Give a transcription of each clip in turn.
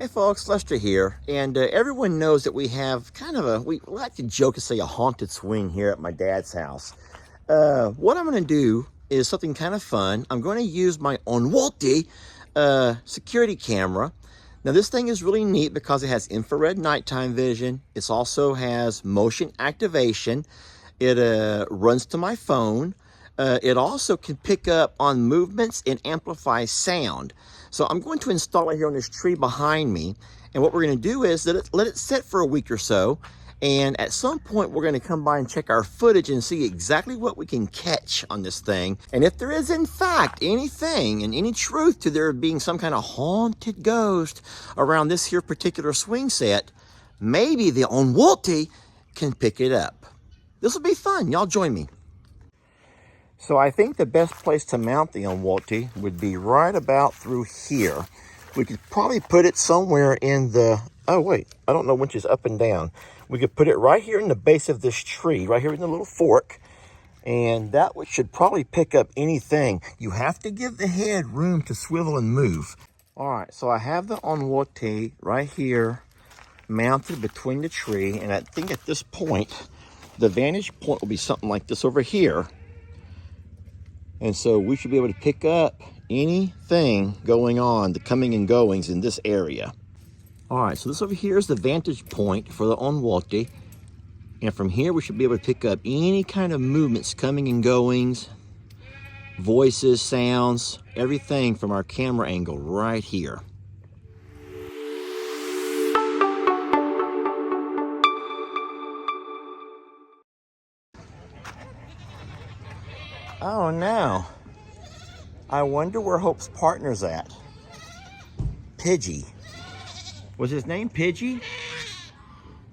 Hey folks, Lester here, and everyone knows that we have kind of we like to joke and say a haunted swing here at my dad's house. What I'm going to do is something kind of fun. I'm going to use my Onwalti security camera. Now this thing is really neat because it has infrared nighttime vision. It also has motion activation. It runs to my phone. It also can pick up on movements and amplify sound. So I'm going to install it here on this tree behind me. And what we're going to do is let it sit for a week or so. And at some point, we're going to come by and check our footage and see exactly what we can catch on this thing. And if there is, in fact, anything and any truth to there being some kind of haunted ghost around this here particular swing set, maybe the Onwalti can pick it up. This will be fun. Y'all join me. So I think the best place to mount the Onwalti would be right about through here. We could probably put it somewhere in the, oh wait, I don't know which is up and down. We could put it right here in the base of this tree, right here in the little fork. And that should probably pick up anything. You have to give the head room to swivel and move. All right, so I have the Onwalti right here mounted between the tree. And I think at this point, the vantage point will be something like this over here. And so we should be able to pick up anything going on, the coming and goings in this area. All right, so this over here is the vantage point for the Onwalti. And from here, we should be able to pick up any kind of movements, coming and goings, voices, sounds, everything from our camera angle right here. Oh no, I wonder where Hope's partner's at. Pidgey. Was his name Pidgey?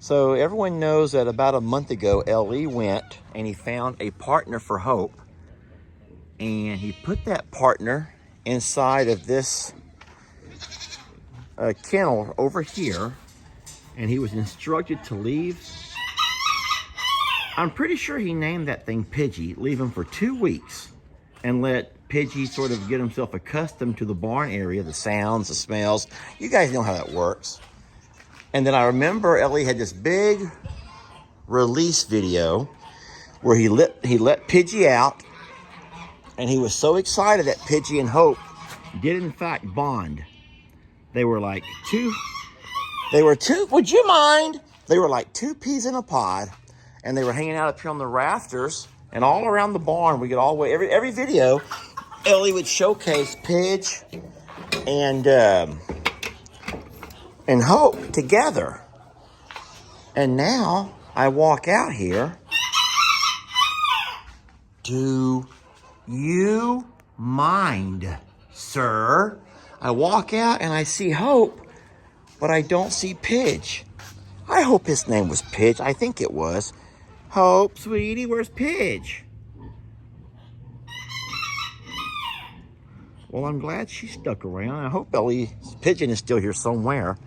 So everyone knows that about a month ago, L.E. went and he found a partner for Hope. And he put that partner inside of this kennel over here. And he was instructed to leave. I'm pretty sure he named that thing Pidgey, leave him for 2 weeks and let Pidgey sort of get himself accustomed to the barn area, the sounds, the smells. You guys know how that works. And then I remember Ellie had this big release video where he let Pidgey out, and he was so excited that Pidgey and Hope did in fact bond. They were like would you mind? They were like two peas in a pod. And they were hanging out up here on the rafters and all around the barn. We could all wait. Every video, Ellie would showcase Pidge and Hope together. And now I walk out here. Do you mind, sir? I walk out and I see Hope, but I don't see Pidge. I hope his name was Pidge. I think it was. Hope, sweetie, where's Pidge? Well, I'm glad she stuck around. I hope Ellie's pigeon is still here somewhere,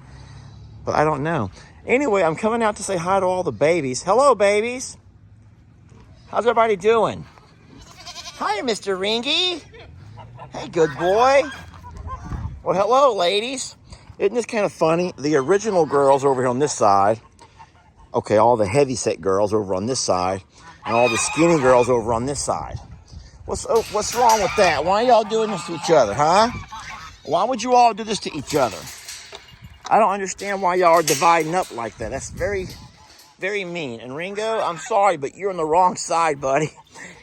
but I don't know. Anyway, I'm coming out to say hi to all the babies. Hello, babies. How's everybody doing? Hi, Mr. Ringy. Hey, good boy. Well, hello, ladies. Isn't this kind of funny? The original girls over here on this side. Okay, all the heavy-set girls over on this side, and all the skinny girls over on this side. What's wrong with that? Why are y'all doing this to each other, huh? Why would you all do this to each other? I don't understand why y'all are dividing up like that. That's very, very mean. And Ringo, I'm sorry, but you're on the wrong side, buddy.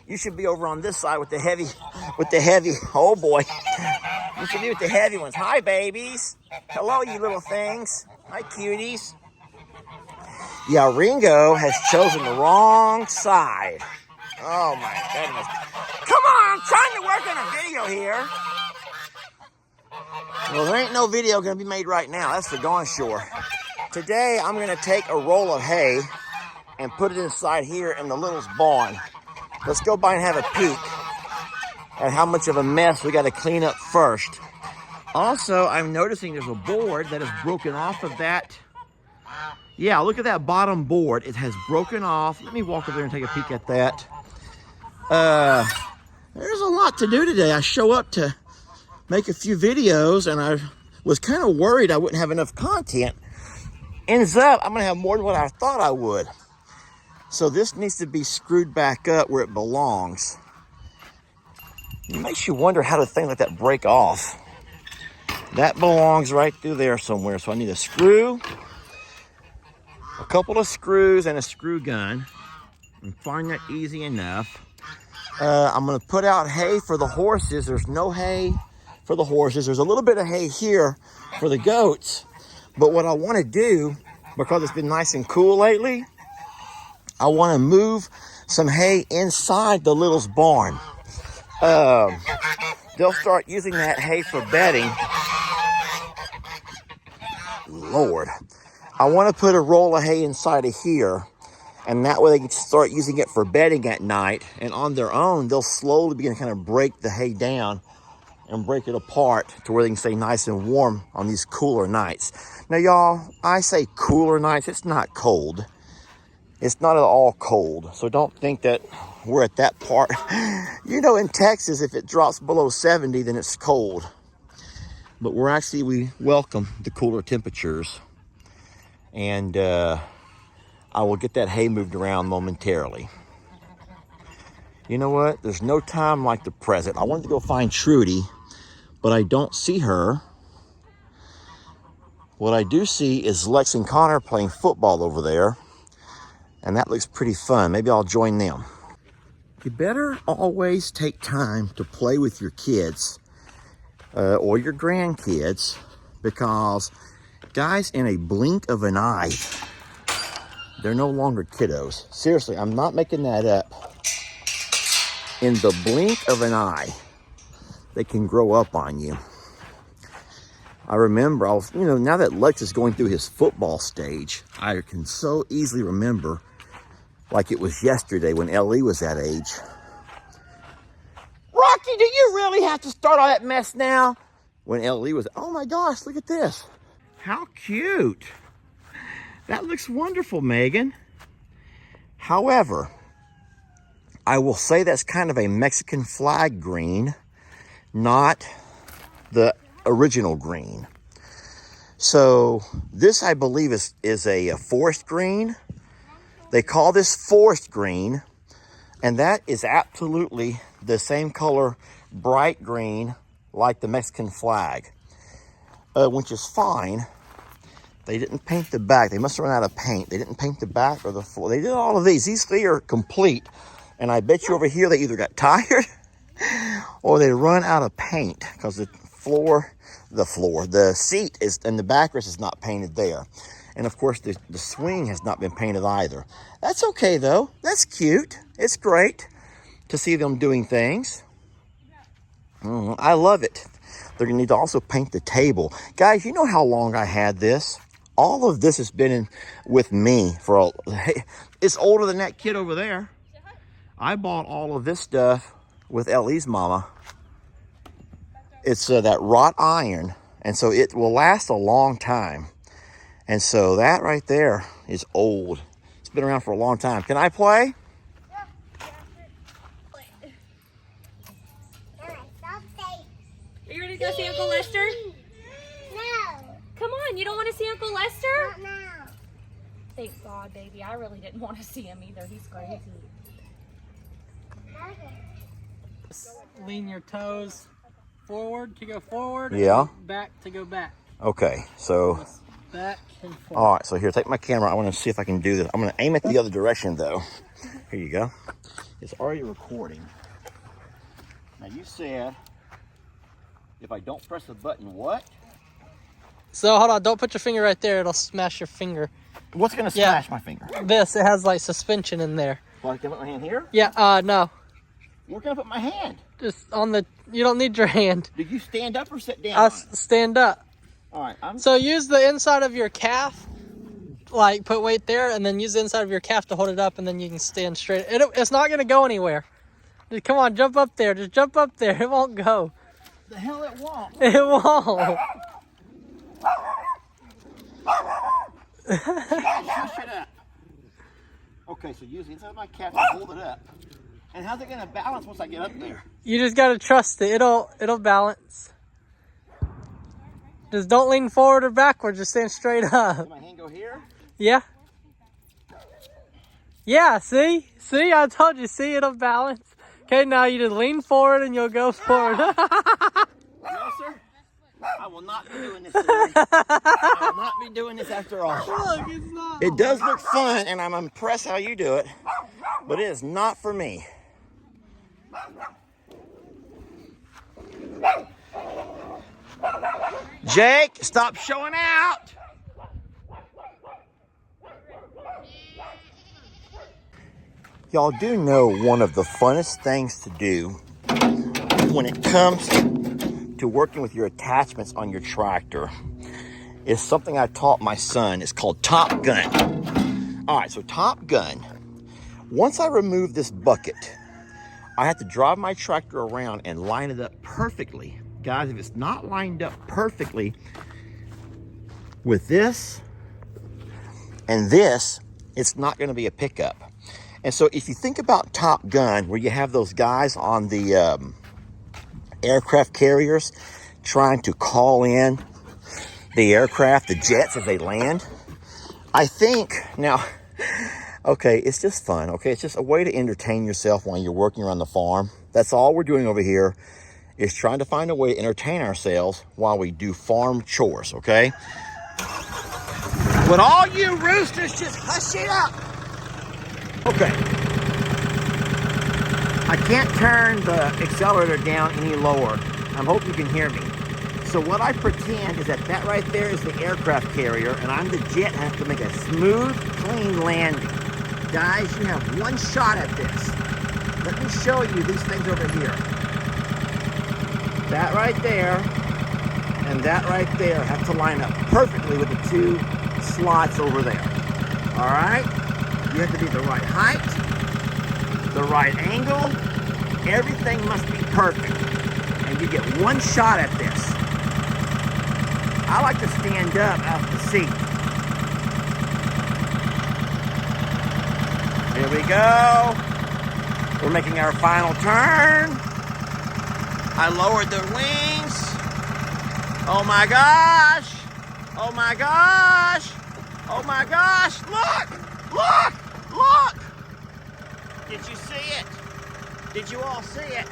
You should be over on this side with the heavy, oh boy. You should be with the heavy ones. Hi, babies. Hello, you little things. Hi, cuties. Yeah, Ringo has chosen the wrong side. Oh my goodness. Come on, I'm trying to work on a video here. Well, there ain't no video gonna be made right now, that's for darn sure. Today, I'm gonna take a roll of hay and put it inside here in the little's barn. Let's go by and have a peek at how much of a mess we gotta clean up first. Also, I'm noticing there's a board that is broken off of that. Yeah, look at that bottom board. It has broken off. Let me walk over there and take a peek at that. There's a lot to do today. I show up to make a few videos, and I Was kind of worried I wouldn't have enough content. Ends up, I'm gonna have more than what I thought I would. So this needs to be screwed back up where it belongs. It makes you wonder how did things like that break off. That belongs right through there somewhere. So I need a screw, a couple of screws, and a screw gun. And find that easy enough. I'm gonna put out hay for the horses. There's no hay for the horses. There's a little bit of hay here for the goats. But what I wanna do, because it's been nice and cool lately, I wanna move some hay inside the Little's barn. They'll start using that hay for bedding. Lord. I wanna put a roll of hay inside of here, and that way they can start using it for bedding at night, and on their own, they'll slowly begin to kind of break the hay down and break it apart to where they can stay nice and warm on these cooler nights. Now, y'all, I say cooler nights, it's not cold. It's not at all cold, so don't think that we're at that part. You know, in Texas, if it drops below 70, then it's cold. But we welcome the cooler temperatures. And I will get that hay moved around momentarily. You know what? There's no time like the present. I wanted to go find Trudy, but I don't see her. What I do see is Lex and Connor playing football over there, and that looks pretty fun. Maybe I'll join them. You better always take time to play with your kids or your grandkids, because guys, in a blink of an eye, they're no longer kiddos. Seriously, I'm not making that up. In the blink of an eye, they can grow up on you. I remember, now that Lex is going through his football stage, I can so easily remember like it was yesterday when Ellie was that age. Rocky, do you really have to start all that mess now? When Ellie was, oh my gosh, look at this. How cute. That looks wonderful, Megan. However, I will say that's kind of a Mexican flag green, not the original green. So this, I believe, is a forest green. They call this forest green, and that is absolutely the same color, bright green, like the Mexican flag, which is fine. They didn't paint the back. They must have run out of paint. They didn't paint the back or the floor. They did all of these. These three are complete. And I bet you over here they either got tired or they run out of paint, because the seat is, and the backrest is not painted there. And of course the swing has not been painted either. That's okay though. That's cute. It's great to see them doing things. I love it. They're gonna need to also paint the table. Guys, you know how long I had this? All of this has been with me for it's older than that kid over there. I bought all of this stuff with Ellie's mama. It's that wrought iron, and so it will last a long time. And so that right there is old. It's been around for a long time. Can I play? Are you ready to go see Uncle Lester? No. Come on, you don't want to see Uncle Lester? Not now. Thank God, baby. I really didn't want to see him either. He's crazy. Lean your toes forward to go forward. Yeah. And back to go back. Okay, so. Back and forward. All right, so here, take my camera. I want to see if I can do this. I'm going to aim it the other direction, though. Here you go. It's already recording. Now, you said if I don't press the button, what? So, hold on. Don't put your finger right there. It'll smash your finger. What's going to smash my finger? This. It has, like, suspension in there. Well, can I put my hand here? Yeah, no. Where can I put my hand? Just on the... You don't need your hand. Did you stand up or sit down? I'll stand up. All right, So use the inside of your calf, like put weight there, and then use the inside of your calf to hold it up, and then you can stand straight. It's not going to go anywhere. Just, come on, jump up there. Just jump up there. It won't go. The hell it won't. It won't. Push it up. Okay, so use the inside of my calf to hold it up. And how's it going to balance once I get up there? You just got to trust it. It'll balance. Just don't lean forward or backward. Just stand straight up. Can my hand go here? Yeah. Yeah, see? See, I told you. See, it'll balance. Okay, now you just lean forward and you'll go forward. No, sir. I will not be doing this today. I will not be doing this after all. Look, it's not. It does look fun, and I'm impressed how you do it, but it is not for me. Jake, stop showing out. Y'all do know one of the funnest things to do when it comes to working with your attachments on your tractor is something I taught my son. It's called Top Gun. All right, so Top Gun. Once I remove this bucket, I have to drive my tractor around and line it up perfectly. Guys, if it's not lined up perfectly with this and this, it's not going to be a pickup. And so if you think about Top Gun, where you have those guys on the aircraft carriers trying to call in the aircraft, the jets, as they land, I think now, okay, it's just fun, okay? It's just a way to entertain yourself while you're working around the farm. That's all we're doing over here, is trying to find a way to entertain ourselves while we do farm chores, okay? But all you roosters, just hush it up. Okay. I can't turn the accelerator down any lower. I hope you can hear me. So what I pretend is that right there is the aircraft carrier, and I'm the jet, have to make a smooth, clean landing. Guys, you have one shot at this. Let me show you these things over here. That right there and that right there have to line up perfectly with the two slots over there. All right? You have to be the right height, the right angle. Everything must be perfect. And you get one shot at this. I like to stand up out of the seat. Here we go. We're making our final turn. I lowered the wings. Oh my gosh. Oh my gosh. Oh my gosh. Look. Look. Look. Did you see it? Did you all see it?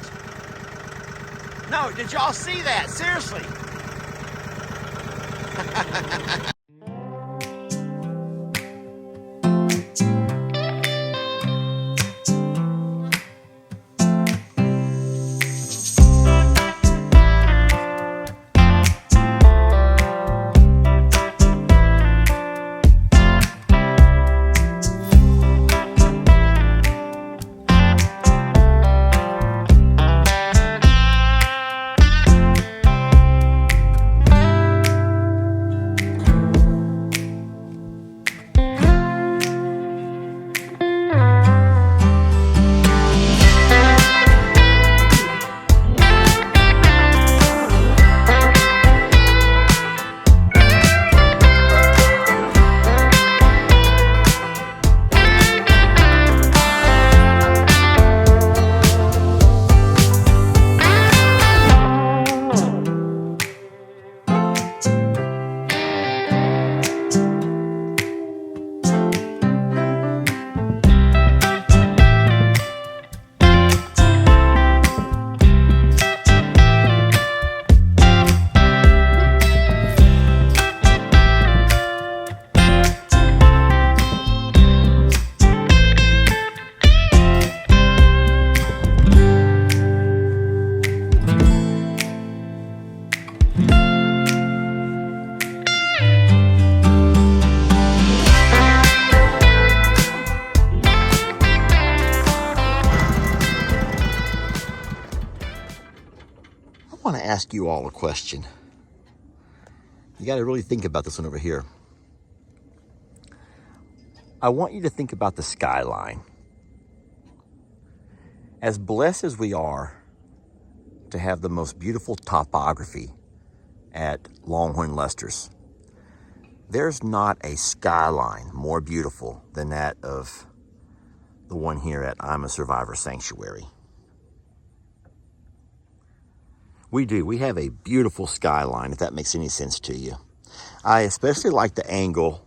No, did y'all see that? Seriously. I want to ask you all a question. You got to really think about this one over here. I want you to think about the skyline. As blessed as we are to have the most beautiful topography at Longhorn Lester's, there's not a skyline more beautiful than that of the one here at I'm a Survivor Sanctuary. We do. We have a beautiful skyline, if that makes any sense to you. I especially like the angle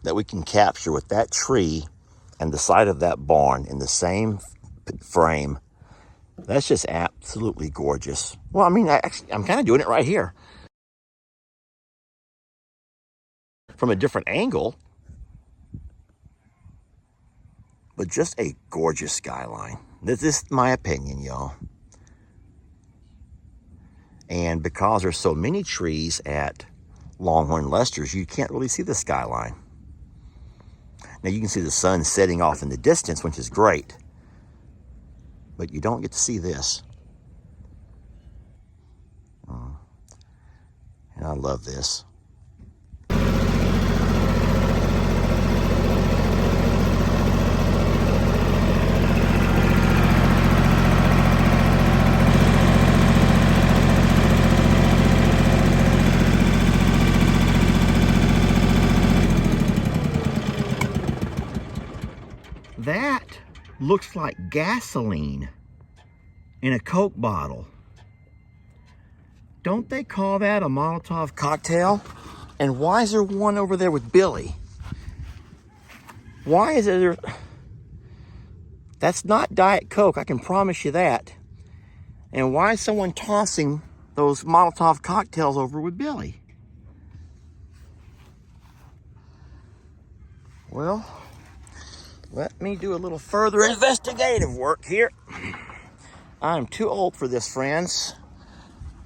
that we can capture with that tree and the side of that barn in the same frame. That's just absolutely gorgeous. Well, I mean, I'm kind of doing it right here. From a different angle, but just a gorgeous skyline. This is my opinion, y'all. And because there's so many trees at Longhorn Lester's, you can't really see the skyline. Now you can see the sun setting off in the distance, which is great, but you don't get to see this. And I love this. That looks like gasoline in a Coke bottle. Don't they call that a Molotov cocktail? And why is there one over there with Billy? Why is there? That's not Diet Coke, I can promise you that. And why is someone tossing those Molotov cocktails over with Billy? Well, let me do a little further investigative work here. I'm too old for this, friends.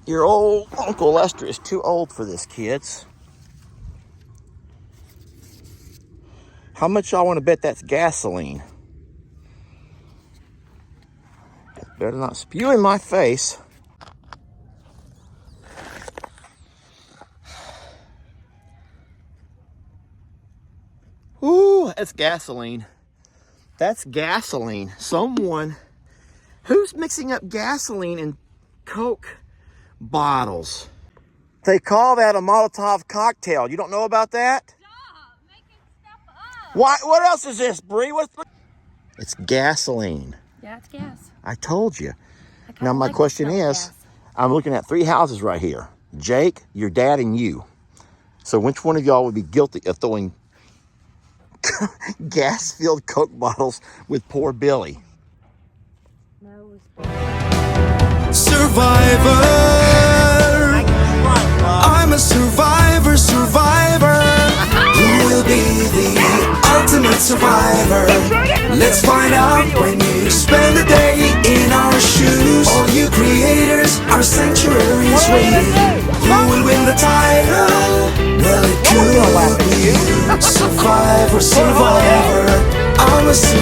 Your old Uncle Lester is too old for this, kids. How much y'all want to bet that's gasoline? Better not spew in my face. Ooh, that's gasoline. That's gasoline. Someone, who's mixing up gasoline in Coke bottles? They call that a Molotov cocktail. You don't know about that? Stop making stuff up. Why? What else is this, Bree? It's gasoline. Yeah, it's gas. I told you. I kinda Now my like the question smell of is, gas. I'm looking at 3 houses right here. Jake, your dad, and you. So which one of y'all would be guilty of throwing gas-filled Coke bottles with poor Billy? No, Survivor. I'm a survivor, survivor. Who will be the ultimate survivor? Let's find out when you spend a day in our shoes. All you creators, our sanctuaries waiting. Who will win the title? Well, it could be you. Survivor, survivor. I'm a survivor.